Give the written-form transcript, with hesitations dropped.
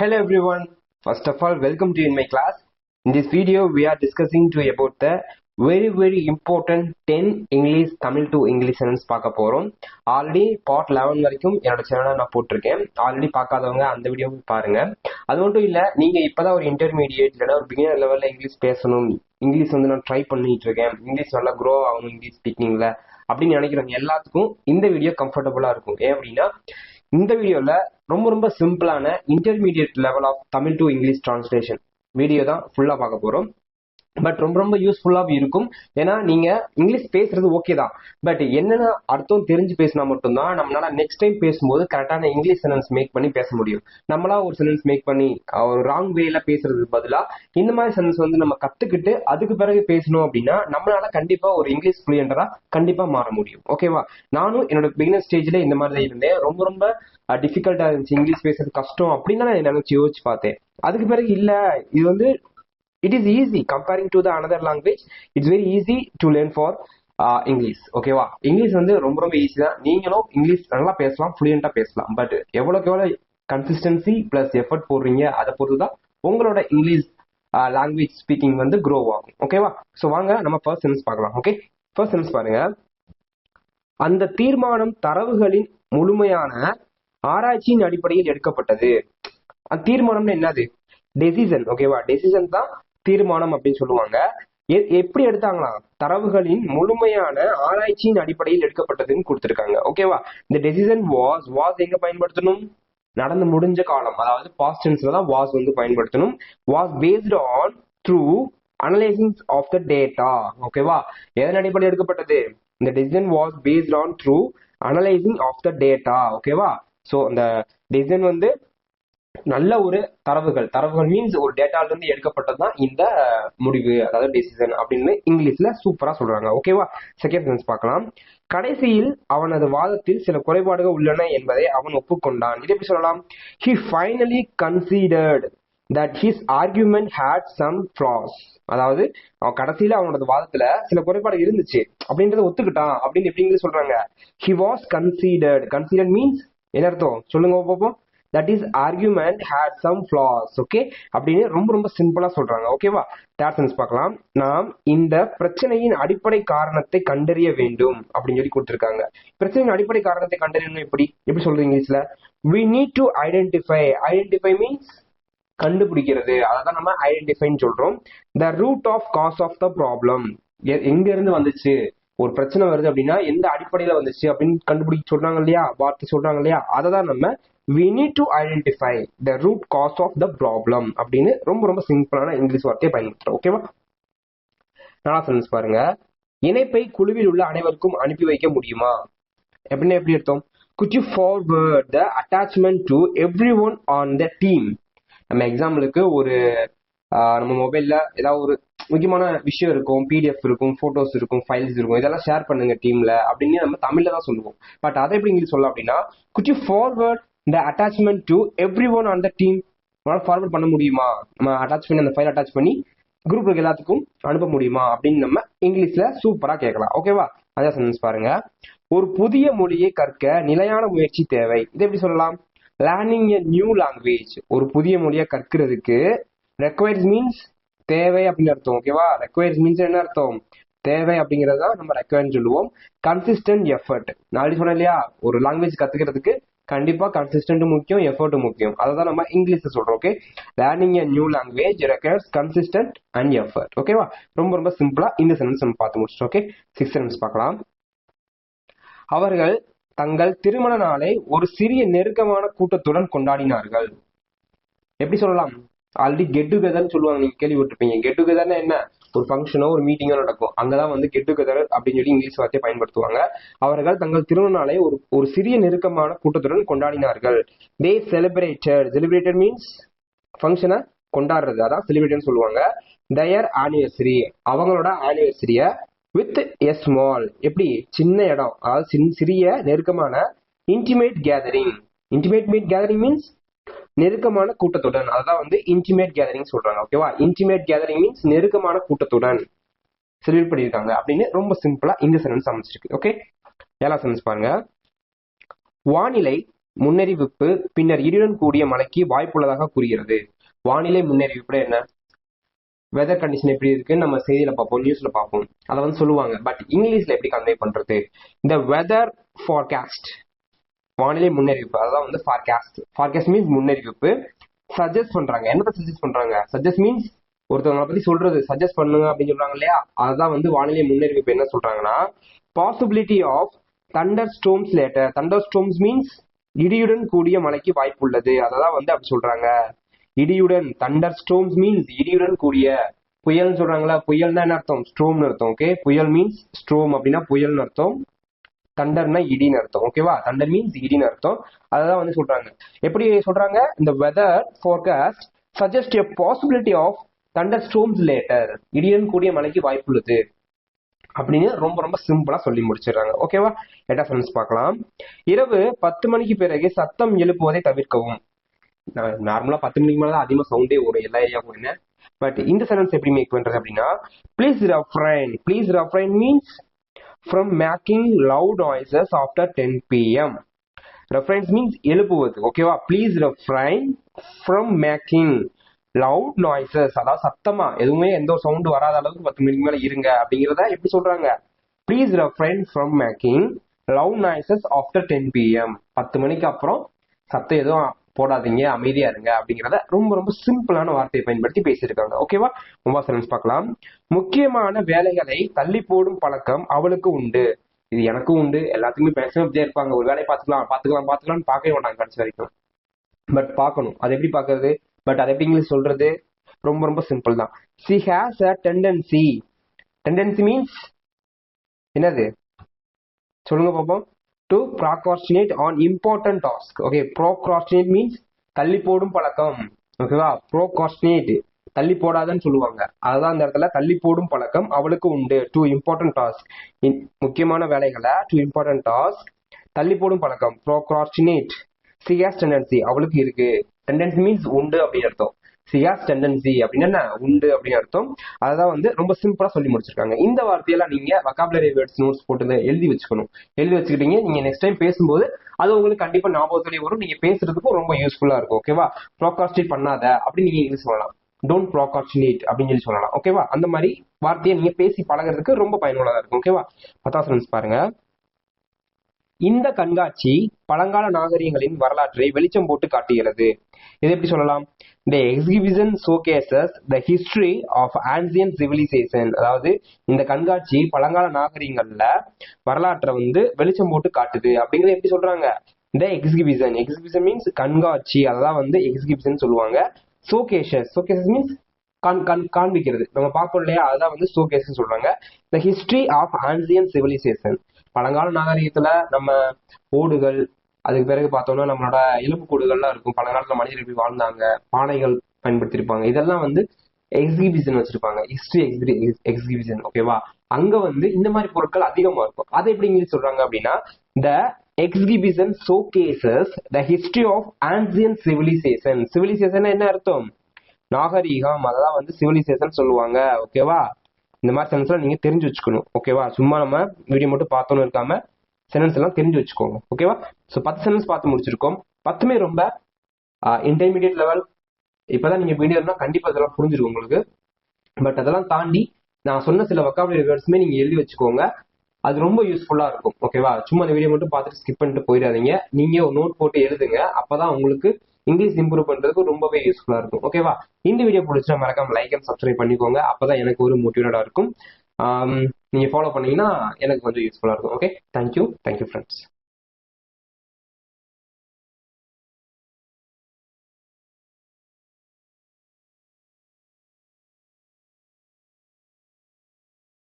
Hello everyone. First of all, welcome to in my class. In this video, we are discussing about the very important 10 English Tamil to English sentence பார்க்க போறோம். Already part 11 வரைக்கும் என்னோட சேனல்ல நான் போட்டிருக்கேன். Already பார்க்காதவங்க அந்த video பாருங்க. அது மட்டும் இல்ல, நீங்க இப்பதான் ஒரு இன்டர்மீடியேட் இல்ல ஒரு பிகினர் லெவல்ல இங்கிலீஷ் பேசணும், இங்கிலீஷ் நான் ட்ரை பண்ணிட்டு இருக்கேன், இங்கிலீஷ் நல்லா க்ரோ ஆகணும் இங்கிலீஷ் ஸ்பீக்கிங்ல அப்படின்னு நினைக்கிறவங்க எல்லாத்துக்கும் இந்த வீடியோ கம்ஃபர்டபுளா இருக்கும். ஏன் அப்படின்னா இந்த வீடியோல ரொம்ப சிம்பிளான intermediate level of Tamil to English translation video தான் ஃபுல்லா பார்க்க போறோம். பட் ரொம்ப யூஸ்ஃபுல்லாக இருக்கும். ஏன்னா நீங்க இங்கிலீஷ் பேசுறது ஓகே தான், பட் என்னென்ன அர்த்தம் தெரிஞ்சு பேசினா மட்டும்தான் நம்மளால நெக்ஸ்ட் டைம் பேசும்போது கரெக்டான இங்கிலீஷ் சென்டென்ஸ் மேக் பண்ணி பேச முடியும். நம்மளா ஒரு சென்டென்ஸ் மேக் பண்ணி ஒரு ராங் வேல பேசுறதுக்கு பதிலா இந்த மாதிரி சென்டென்ஸ் நம்ம கத்துக்கிட்டு அதுக்கு பிறகு பேசணும் அப்படின்னா நம்மளால கண்டிப்பா ஒரு இங்கிலீஷ் ஃப்ளூயண்டரா கண்டிப்பா மாற முடியும். ஓகேவா? நானும் என்னோட பிகினர் ஸ்டேஜ்ல இந்த மாதிரி தான் இருந்தேன். ரொம்ப டிஃபிகல்ட்டா இருந்துச்சு, இங்கிலீஷ் பேசுறது கஷ்டம் அப்படின்னு நான் நினைச்சு யோசிச்சு பார்த்தேன். அதுக்கு பிறகு இல்ல, இது it is easy comparing to the another language. It's very easy to learn for English. ஓகேவா? இங்கிலீஷ் ரொம்ப ஈஸி தான். நீங்களும் இங்கிலீஷ் நல்லா பேசலாம், ஃப்ளூயண்டா பேசலாம். பட் எவ்வளவு கன்சிஸ்டன்சி பிளஸ் எஃபர்ட் போடுறீங்க அதை பொறுத்து தான் உங்களோட இங்கிலீஷ் லாங்குவேஜ் ஸ்பீக்கிங் க்ரோ ஆகும். ஓகேவா? ஸோ வாங்க நம்ம ஃபர்ஸ்ட் சென்டென்ஸ் பார்க்கலாம். ஓகே, ஃபர்ஸ்ட் சென்டென்ஸ் பாருங்க. அந்த தீர்மானம் தரவுகளின் முழுமையான ஆராய்ச்சியின் அடிப்படையில் எடுக்கப்பட்டது. அந்த தீர்மானம்னு என்னது? டெசிஷன். ஓகேவா? டெசிஷன் தான் தீர்மானம் அப்படின்னு சொல்லுவாங்க. எப்படி எடுத்தாங்களா? தரவுகளின் முழுமையான ஆராய்ச்சியின் அடிப்படையில் எடுக்கப்பட்டதுன்னு கொடுத்திருக்காங்க. ஓகேவா? இந்த டெசிஷன் வாஸ் எங்க பயன்படுத்தணும்? நடந்து முடிஞ்ச காலம், அதாவது பாஸ்ட் டென்ஸ்ல தான் வாஸ் பயன்படுத்தணும். Was based on through analysing of the data. ஓகேவா? எதன் அடிப்படையில் எடுக்கப்பட்டது? இந்த decision was based on through analysing of the data. ஓகேவா? ஸோ அந்த டெசிஷன் நல்ல ஒரு தரவுகள் மீன்ஸ் ஒரு டேட்டால இருந்து எடுக்கப்பட்டதுதான் இந்த முடிவு, அதாவது டெசிஷன் அப்படின்னு இங்கிலீஷ்ல சூப்பரா சொல்றாங்க. ஓகேவா? செகண்ட் சென்டென்ஸ் பார்க்கலாம். கடைசியில் அவனது வாதத்தில் சில குறைபாடுகள் உள்ளன என்பதை அவன் ஒப்புக்கொண்டான். இது எப்படி சொல்லலாம்? He finally considered that his argument had some flaws. அதாவது அவன் கடைசியில அவனோட வாதத்துல சில குறைபாடு இருந்துச்சு அப்படின்றத ஒத்துக்கிட்டான் அப்படின்னு எப்படி சொல்றாங்க? He was considered மீன்ஸ் என்ன அர்த்தம் சொல்லுங்க பாப்போம். That is argument had some flaws. Okay, அப்படின்னு ரொம்ப சிம்பிளா சொல்றாங்க. ஓகேவா? தேர்ட் சென்ஸ் பார்க்கலாம். நாம் இந்த பிரச்சனையின் அடிப்படை காரணத்தை கண்டறிய வேண்டும் அப்படின்னு சொல்லி கொடுத்திருக்காங்க. பிரச்சனையின் அடிப்படை காரணத்தை கண்டறியணும் எப்படி சொல்றீங்க இங்கிலீஷ்ல? We need to identify means கண்டுபிடிக்கிறது, அதான் நம்ம ஐடென்டிஃபைன்னு சொல்றோம். The root of cause of the problem. எங்க இருந்து வந்துச்சு ஒரு பிரச்சனை வருது அப்படின்னா எந்த அடிப்படையில வந்துச்சு அப்படின்னு கண்டுபிடிக்க சொல்றாங்க இல்லையா, வார்த்தை சொல்றாங்க இல்லையா, அதை தான் நம்ம we need to identify the root cause of the problem அப்படின்னு ரொம்ப சிம்பிளான இங்கிலீஷ் வார்த்தையை பயன்படுத்துறோம். ஓகேவா? நாலாவது சென்டென்ஸ் பாருங்க. இணைப்பை குழுவில் உள்ள அனைவருக்கும் அனுப்பி வைக்க முடியுமா? எப்படி அர்த்தம்? could you forward the attachment to everyone on the team? நம்ம எக்ஸாம்பிளுக்கு ஒரு நம்ம மொபைல்ல ஏதாவது ஒரு முக்கியமான விஷயம் இருக்கும், பிடிஎஃப் இருக்கும், போட்டோஸ் இருக்கும், ஃபைல்ஸ் இருக்கும், இதெல்லாம் ஷேர் பண்ணுங்க டீம்ல அப்படின்னு நம்ம தமிழ்ல தான் சொல்லுவோம். பட் அதை எப்படி இங்கிலீஷ் சொல்லலாம் அப்படின்னா could you forward the attachment to everyone on the team? Forward பண்ண முடியுமா? நம்ம அட்டாச் பண்ணி அந்த ஃபைல் அட்டாச் பண்ணி குரூப்ல எல்லாத்துக்கும் அனுப்ப முடியுமா அப்படின்னு நம்ம இங்கிலீஷ்ல சூப்பரா கேட்கலாம். ஓகேவா? அதான் சென்டென்ஸ் பாருங்க. ஒரு புதிய மொழியை கற்க நிலையான முயற்சி தேவை. இது எப்படி சொல்லலாம்? Learning a new language. ஒரு புதிய மொழியை கற்கிறதுக்கு ரெக்வயர்ஸ் மீன்ஸ் தேவை அப்படின்னு அர்த்தம். ஓகேவா? ரெக்வயர்ஸ் மீன்ஸ் என்ன அர்த்தம்? தேவை அப்படிங்கறத நம்ம ரெக்வயர்னு சொல்லுவோம். Consistent effort. நான் ஆல்ரெடி சொன்னேன் இல்லையா, ஒரு லாங்குவேஜ் கத்துக்கிறதுக்கு கண்டிப்பா கன்சிஸ்டன்ட் முக்கியம், எஃபர்ட் முக்கியம். அதான் நம்ம இங்கிலீஷ்ல சொல்றோம். Okay, learning a new language requires consistent and effort. ஓகேவா? ரொம்ப சிம்பிளா இந்த சென்டென்ஸ் நம்ம பார்த்து முடிச்சிட்டோம். ஓகே, சிக்ஸ்த் சென்டென்ஸ் பார்க்கலாம். அவர்கள் தங்கள் திருமண நாளை ஒரு சிறிய நெருக்கமான கூட்டத்துடன் கொண்டாடினார்கள். எப்படி சொல்லலாம்? ஆல்ரெடி கெட் டுகெதர்னு சொல்லுவாங்க, நீங்க கேள்விப்பட்டிருப்பீங்க. கெட் டுகெதர்னா என்ன? ஒரு ஃபங்க்ஷனோ ஒரு மீட்டிங்கோ நடக்கும், அங்கதான் கெட் டுகெதர் அப்படின்னு சொல்லி இங்கிலீஷ் வார்த்தையை பயன்படுத்துவாங்க. அவர்கள் தங்கள் திருமண நாளை ஒரு சிறிய நெருக்கமான கூட்டத்துடன் கொண்டாடினார்கள். தே செலிப்ரேட்டட் மீன்ஸ் ஃபங்க்ஷனை கொண்டாடுறது, அதான் செலிப்ரேட்னு சொல்லுவாங்க. தயர் ஆனிவர்சரி, அவங்களோட ஆனிவர்சரிய வித் எ ஸ்மால், எப்படி சின்ன இடம், அதாவது சிறிய நெருக்கமான intimate gathering. Intimate gathering means நெருக்கமான கூட்டத்துடன், அதான் இன்டிமேட் கேதரிங் சொல்றாங்க. ஓகேவா? இன்டிமேட் கேதரிங் மீன்ஸ் நெருக்கமான கூட்டத்துடன் செலிப்ரேட் பண்ணிருக்காங்க அப்படின்னு ரொம்ப சிம்பிளா இந்த சென்டென்ஸ் அமைச்சிருக்கு. ஓகே, ஏழாவது சென்டென்ஸ் பாருங்க. வானிலை முன்னறிவிப்பு பின்னர் இடியுடன் கூடிய மழைக்கு வாய்ப்புள்ளதாக கூறுகிறது. வானிலை முன்னறிவிப்பு என்ன? வெதர் கண்டிஷன் எப்படி இருக்குன்னு நம்ம செய்தியில பார்ப்போம், நியூஸ்ல பார்ப்போம். அதை வந்து சொல்லுவாங்க. பட் இங்கிலீஷ்ல எப்படி கன்வே பண்றது? இந்த வெதர் ஃபார்காஸ்ட், வானிலை முன்னறிவிப்பு, அதான் வந்து ஃபார்காஸ்ட். ஃபார்காஸ்ட் மீன்ஸ் முன்னறிவிப்பு. சஜஸ்ட் பண்றாங்க. என்னத்தை சஜஸ்ட் பண்றாங்க? சஜஸ்ட் மீன்ஸ் ஒருத்தவங்களை பத்தி சொல்றது, சஜஸ்ட் பண்ணுங்க அப்படின்னு சொல்றாங்க இல்லையா, அதுதான் வந்து வானிலை முன்னறிவிப்பு. என்ன சொல்றாங்கன்னா, possibility of thunderstorms later. Thunderstorms means இடியுடன் கூடிய மழைக்கு வாய்ப்பு உள்ளது, அததான் வந்து அப்படி சொல்றாங்க. இடியுடன், தண்டர் ஸ்டோம்ஸ் மீன்ஸ் இடியுடன் கூடிய. புயல்னு சொல்றாங்களா, புயல்னா என்ன அர்த்தம்? ஸ்டோம்னு அர்த்தம். ஓகே, புயல் மீன்ஸ் ஸ்டோம் அப்படின்னா புயல்னு அர்த்தம். தண்டர்னா இடின்னு அர்த்தம். ஓகேவா? தண்டர் மீன்ஸ் இடின்னு அர்த்தம். அததான் வந்து சொல்றாங்க. எப்படி சொல்றாங்க? இந்த weather forecast suggest a possibility of thunderstorms later, இடியுடன் கூடிய மழைக்கு வாய்ப்பு உள்ளது அப்படின்னு ரொம்ப ரொம்ப சிம்பிளா சொல்லி முடிச்சிடுறாங்க. ஓகேவா? டேட்டா சென்ஸ் பார்க்கலாம். இரவு 10 மணிக்கு பிறகு சத்தம் எழுப்புவதை தவிர்க்கவும். நார்மலா 10 மணிக்கு மேலதான் அதிகமா சவுண்டே வரும் எல்லா ஏரியாவுக்கும். என்ன பட் இந்த சென்டென்ஸ் எப்படி மேக் பண்றது அப்படின்னா, please refrain. Please refrain means from making loud noises after 10 p.m. Refrains means எழுப்புவது. ஓகேவா? Please refrain from making loud noises, அதாவது சத்தமா எதுவுமே எந்த ஒரு சவுண்ட் வராத அளவுக்கு 10 மணிக்கு மேல இருங்க அப்படிங்கிறத எப்படி சொல்றாங்க? Please refrain from making loud noises after 10 p.m. 10 மணிக்கு அப்புறம் சத்தம் எதுவும் போடாதீங்க, அமைதியா இருங்க அப்படிங்கிறத ரொம்ப ரொம்ப சிம்பிளான வார்த்தையை பயன்படுத்தி பேசியிருக்காங்க. ஓகேவா? ரொம்ப சென்ஸ் பார்க்கலாம். முக்கியமான வேலைகளை தள்ளி போடும் பழக்கம் அவளுக்கு உண்டு. இது எனக்கும் உண்டு. எல்லாத்துக்குமே மேக்ஸிமம் இப்படியே இருப்பாங்க. ஒரு வேலையை பார்த்துக்கலாம்னு பார்க்கவே மாட்டாங்க கடைசி வரைக்கும். பட் பார்க்கணும். அது எப்படி பார்க்கறது? பட் அதை எப்படி இங்கிலீஷ் சொல்றது? ரொம்ப ரொம்ப சிம்பிள் தான். she has a tendency. tendency means என்னது? சொல்லுங்க பாப்போம். to procrastinate on important task. Okay, procrastinate means தள்ளி போடும் பழக்கம். ஓகேவா? procrastinate தள்ளி போடாதன்னு சொல்லுவாங்க. அதுதான் அந்த இடத்துல தள்ளி போடும் பழக்கம் அவளுக்கு உண்டு. to important task, முக்கியமான வேலைகளை to important task தள்ளி போடும் பழக்கம், procrastinate. she has tendency, அவளுக்கு இருக்கு. tendency means உண்டு அப்படின்னு அர்த்தம். she has tendency அப்படின்னா உண்டு அப்படின்னு அர்த்தம். அதான் வந்து ரொம்ப சிம்பிளா சொல்லி முடிச்சிருக்காங்க. இந்த வார்த்தையெல்லாம் நீங்க vocabulary words நோட்ஸ் போட்டு எழுதி வச்சுக்கணும். எழுதி வச்சுக்கிட்டீங்க, நீங்க நெக்ஸ்ட் டைம் பேசும்போது அது உங்களுக்கு கண்டிப்பா ஞாபகத்திலேயே வரும். நீங்க பேசுறதுக்கும் ரொம்ப யூஸ்ஃபுல்லா இருக்கும். ஓகேவா? ப்ரோகாஸ்டினேட் பண்ணாத அப்படின்னு நீங்க இங்கிலீஷ் சொல்லலாம். டோன்ட் ப்ரோகாஸ்டினேட் அப்படின்னு சொல்லி சொல்லலாம். ஓகேவா? அந்த மாதிரி வார்த்தையை நீங்க பேசி பழகிறதுக்கு ரொம்ப பயனுள்ளதா இருக்கும். ஓகேவா? 10th சென்டென்ஸ் பாருங்க. இந்த கண்காட்சி பழங்கால நாகரிகங்களின் வரலாற்றை வெளிச்சம் போட்டு காட்டுகிறது. இது எப்படி சொல்லலாம்? The exhibition showcases the history of ancient civilization. அதாவது இந்த கண்காட்சி பழங்கால நாகரிகங்கள்ல வரலாற்றை வந்து வெளிச்சம் போட்டு காட்டுது அப்படிங்கறத எப்படி சொல்றாங்க? The exhibition. exhibition means கண்காட்சி, அதான் வந்து எக்ஸிபிஷன் சொல்லுவாங்க. showcases means காண்பிக்கிறது. நம்ம பார்ப்போம் இல்லையா, அதான் வந்து ஷோகேஸ் சொல்றாங்க. The history of ancient civilization, பழங்கால நாகரிகத்துல நம்ம ஓடுகள், அதுக்கு பிறகு பார்த்தோம்னா நம்மளோட எலும்பு கூடுகள்லாம் இருக்கும். பழங்காலத்துல மனிதர்கள் எப்படி வாழ்ந்தாங்க, பானைகள் பயன்படுத்திருப்பாங்க. இதெல்லாம் வந்து எக்ஸிபிஷன் வச்சிருப்பாங்க. History exhibition. ஓகேவா? அங்க வந்து இந்த மாதிரி பொருட்கள் அதிகமா இருக்கும். அதை எப்படி இங்கிலீஷ் சொல்றாங்க அப்படின்னா, the exhibition showcases the history of ancient civilization. civilization என்ன அர்த்தம்? நாகரீகம். அதான் வந்து சிவிலைசேஷன் சொல்லுவாங்க. ஓகேவா? இந்த மாதிரி சென்டென்ஸ்லாம் நீங்க தெரிஞ்சு வச்சுக்கணும். ஓகேவா? சும்மா நம்ம வீடியோ மட்டும் பார்த்தோன்னு இருக்காம சென்டென்ஸ் எல்லாம் தெரிஞ்சு வச்சுக்கோங்க. ஓகேவா? ஸோ 10 சென்டென்ஸ் பார்த்து முடிச்சிருக்கோம். 10மே ரொம்ப இன்டர்மீடியட் லெவல். இப்பதான் நீங்க வீடியோ இருந்தா கண்டிப்பா இதெல்லாம் புரிஞ்சிருக்கும் உங்களுக்கு. பட் அதெல்லாம் தாண்டி நான் சொன்ன சில வொக்காபுலரி வேர்ட்ஸுமே நீங்க எழுதி வச்சுக்கோங்க. அது ரொம்ப யூஸ்ஃபுல்லா இருக்கும். ஓகேவா? சும்மா அந்த வீடியோ மட்டும் பார்த்துட்டு ஸ்கிப் பண்ணிட்டு போயிடாதீங்க. நீங்க ஒரு நோட் போட்டு எழுதுங்க. அப்பதான் உங்களுக்கு இங்கிலீஷ் இம்ப்ரூவ் பண்றதுக்கு ரொம்பவே யூஸ்ஃபுல்லா இருக்கும். ஓகேவா? இந்த வீடியோ பிடிச்சா மறக்காம லைக் அண்ட் சப்ஸ்கிரைப் பண்ணிக்கோங்க. அப்பதான் எனக்கு ஒரு மோட்டிவேட்டடா இருக்கும். நீங்க ஃபாலோ பண்ணீங்கன்னா எனக்கு கொஞ்சம் யூஸ்ஃபுல்லா இருக்கும். Okay, thank you friends.